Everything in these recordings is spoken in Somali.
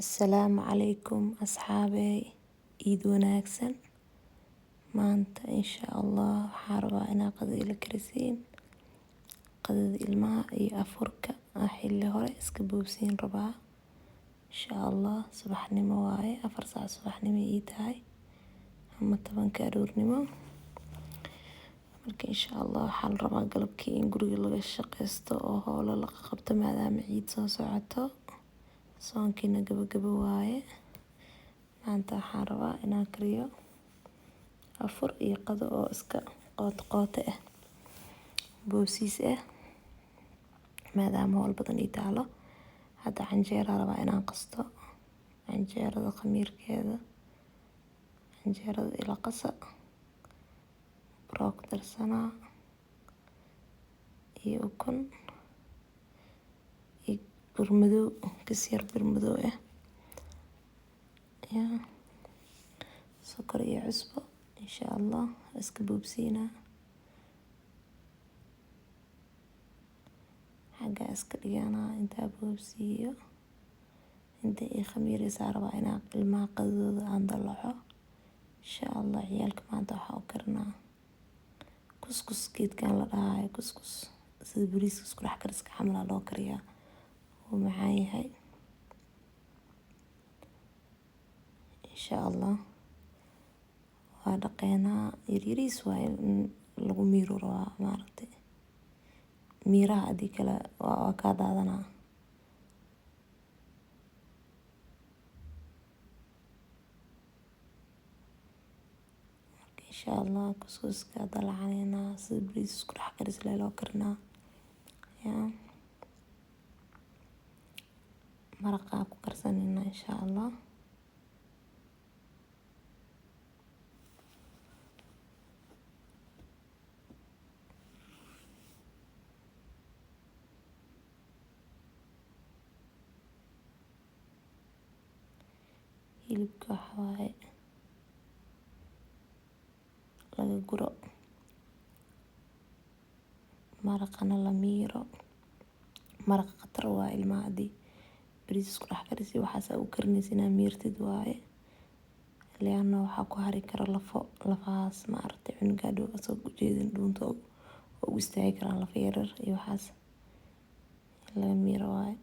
Asalaamu calaykum asxaabey, ciid wanaagsan. Maanta insha Allah waxaan rabaa inaa qado ila karisiin. Qadada ilmaha iyo afurka xilli hore iska boobsiin rabaa. Insha Allah subaxnimo waaye, 4 saac subaxnimo ii tahay ama 10 aroornimo. Marka insha Allah waxaan rabaa galabkii in guriga laga shaqeysto oo howlo la qabto maadaama ciid soo socoto. Soonkiina gabagabo waaye. Maanta waxaan rabaa inaan kariyo afur iyo qado oo iska qoto ah, boobsiis ah, maadaama howl badan ii taalo. Hadda canjeera rabaa inaan qasto, canjeerada khamiirkeeda, canjeerada ila qasa, brook darsanaa iyo ukun iyo burmadow, kasyar burmadow ah, sokor iyo cusbo. insha Allah iska boobsiinaa, xagga iska dhiganaa intaa boobsiiyo. inta ay khamiiraysaa rabaa inaan ilmaha qadadooda aan dalaco. insha Allah ciyaalka maanta waxaa u karinaa kuskus, geedkan la dhahayo kuskus, sida bariiska isku dhex kariska camal loo kariyaa, wuu macaan yahay. insha Allah waa dhaqeenaa, yaryariis waaye in lagu miiro rabaa maaragtay, miiraha haddii kale waa kaa daadanaa. insha Allah kuskuska dalacaneynaa, sida bariis isku dhex karis loo karinaa. maraqaa ku karsaneynaa insha Allah. hilibka waxa waaye laga guro, maraqana la miiro. maraqa khatar waa ilmaha haddii bariis isku dhex karis iyo waxaas u karinaysa inaa miirtid waaye, leanna waxaa ku hari kara lafo, lafahaas maaragtay cunuga hadhow asoo ujeedin dhuunta oo u istaagi karaan lafa yaryar iyo waxaas in laga miiro waaye.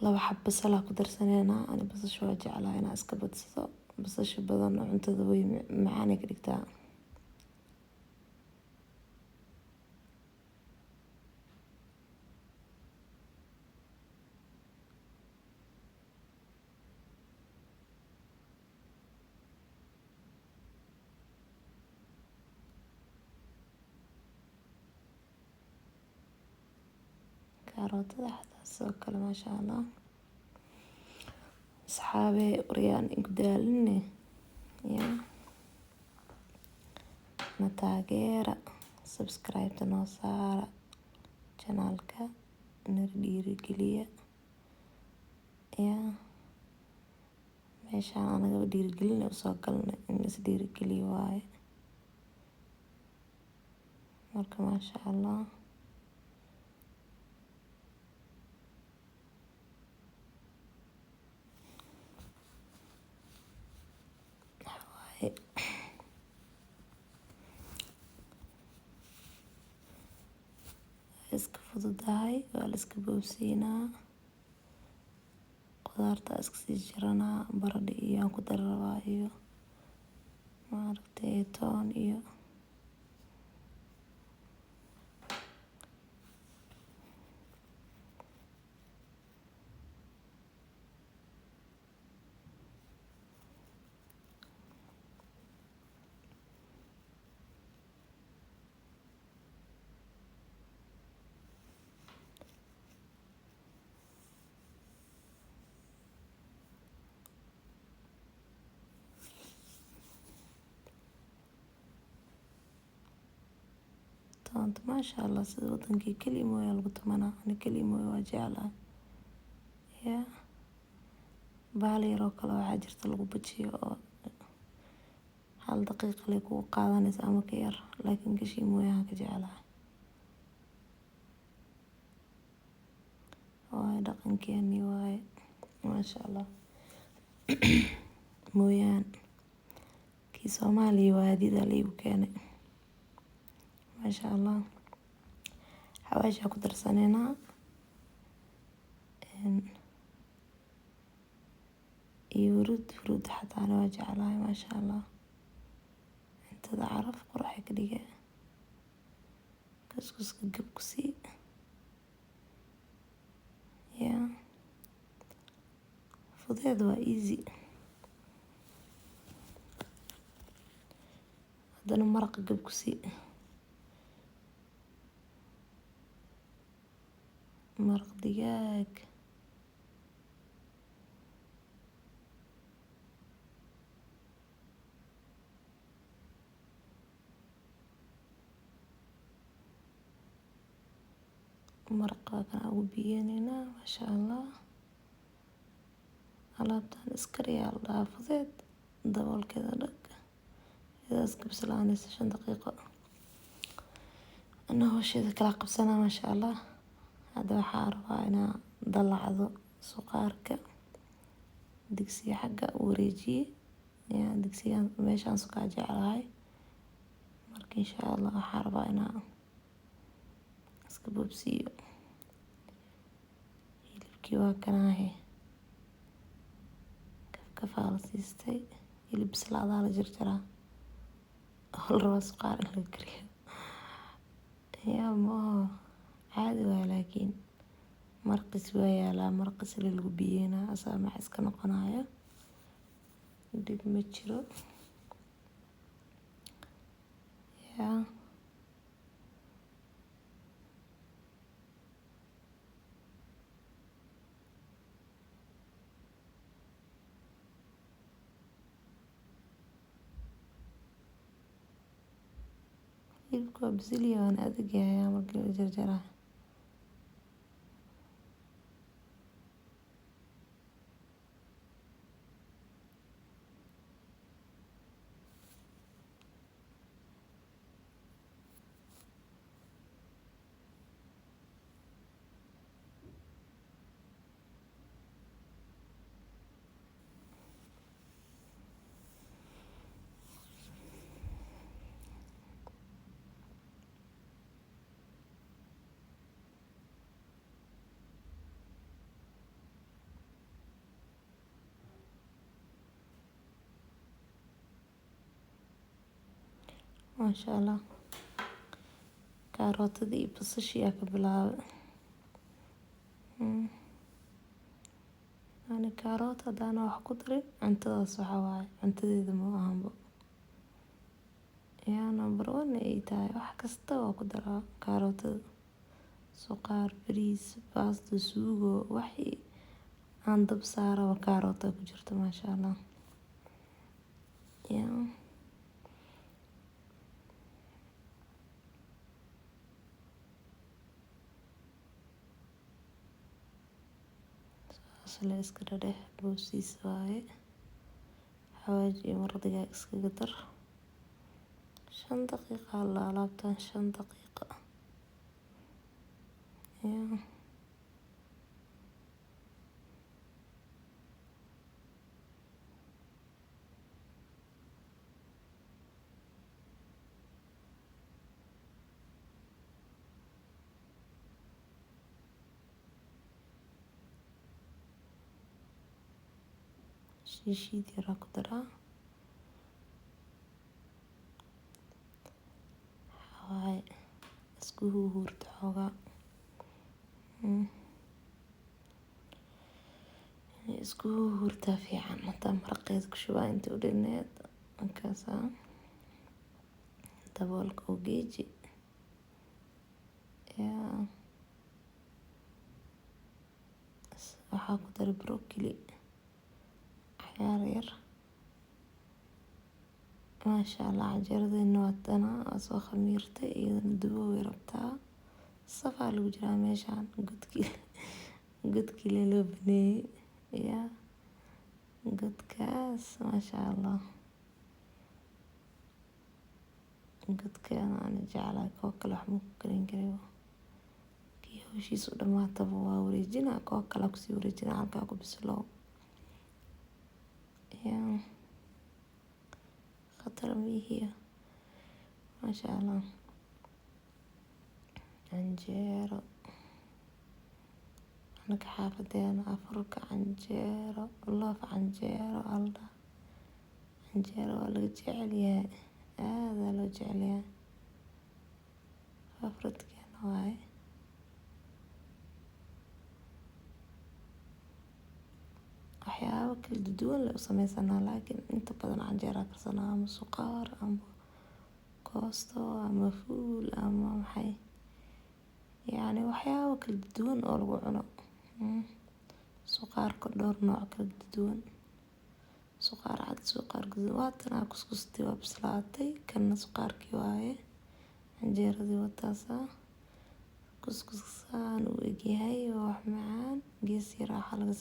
2 xabo basal ku darsaneynaa, ani basasha waa jeclahay inaa iska badsado. basasha badan cuntada way macaan ka dhigtaa. karootada xataa sidoo kale maasha Allah. asxaabey waryaan igu daaline na taageera, subscribe noo saara, channelka na dhiirigeliya. meeshaan anaga dhiirigelin usoo galnay, in is dhiirigeliyo waaye. marka maasha Allah iska fududahay, waa la iska boobsiinaa. qudaarta iska sii jaranaa, baradho iyo aan ku dari rabaa iyo maaragtay toon iyo toonta. maasha Allah sida wadankii keli mooya lagu tumanaa, ani keli mooya waa jeclahay. bahal yaroo kale waxaa jirta lagu bajiyo oo 1 daqiiqo lay kugu qaadanaysa ama ka yar, laakiin gashi mooyaha ka jeclahay. waa dhaqankeeni waaye. Maasha Allah. Mooyaan kii Soomaaliya waa hadida liigu keenay. Maasha Allah. Xawaasha ku darsanayna iyo hurud xataa waa jeclahay. Maasha Allah. Intada caraf qurux ka dhigay. Kuskuska gab ku sii. Fudeed waa easy. haddana maraq gab ku sii. Maraq digaag. Maraqa kana ugu biyeynayna. Maasha Allah. Alaabtaan iskariyaal dhaafadeed daboolkeeda dhag idaas kabsalaanaysa 5 daqiiqo ana hawsheeda kala qabsana. Maasha Allah. Hadda waxaa rabaa inaa dalacdo suqaarka digsiga xagga wareejiye digsigan meeshaan suqaa jeclahay marka insha Allah waxaa rabaa inaa iska boobsiiyo. Hilibkii waa kanaahe kafaa la siistay. Hilib bislaadaa la jarjaraa hal raba suqaar in la kariyo ma caadi waa laakiin marqis waa yaalaa. Marqis lagu biyeynaa asaa maxaa iska noqonayo dib ma jiro. hilibka waa bisil yahay waana adag yahay markii la jarjaraa. Maasha Allah. Kaarootada iyo basasha ka bilaabay. Ani kaaroot hadaan wax ku darin cuntadaas waxa waaye cuntadeeda ma ahanbo. Number 1 ay tahay wax kasta waa ku daraa kaarootada. Suqaar, bariis, baasto, suugo waxii aan dab saara waa kaaroota ku jirta. Maasha Allah. la iska dhadhex boosiis waaye. Xawaaji iyo maraq digaag iskaga dar 5 daqiiqo la alaabtaan 5 daqiiqo. shiishid yaraa ku daraa. Xawaay isku hurta xoogaa. isku hurta fiican hadaa maraqeed ku shubaa inta u dhineed markaasa daboolka u geeji. waxaa ku daray broccoli yar. Maasha Allah canjeeradeena waa tana soo khamiirtay iyadana dubo way rabtaa. Safaa lagu jiraa meeshaan godkii loo baneeyay godkaas. Maasha Allah godkaan aan jeclahay koo kale wax ma ku karin karayo kii hawshiisa u dhamaataba waa wareejinaa, kuwa kale kusii wareejinaa halkaa ku bislow. khatar mihiya maasha allah. canjeero anaga xaafadeena afurka canjeero loof canjeero alda canjeero waa laga jecel yahay, aada loo jecel yahay, afradkeena waaye. waxyaabo kala duwan la u sameysanaa, laakiin inta badan canjeera karsanaa ama suqaar ama koosto ama fuul ama maxay, yacni waxyaabo kala duwan oo lagu cuno. suqaarka dhowr nooc kala duwan, suqaar cad, suqaar guduud. waatanaa kuskustii waa bislaatay, kana suqaarkii waaye, canjeeradii wataasaa. kuskusaan u egyahay waa wax macaan, gees yar waxaa laga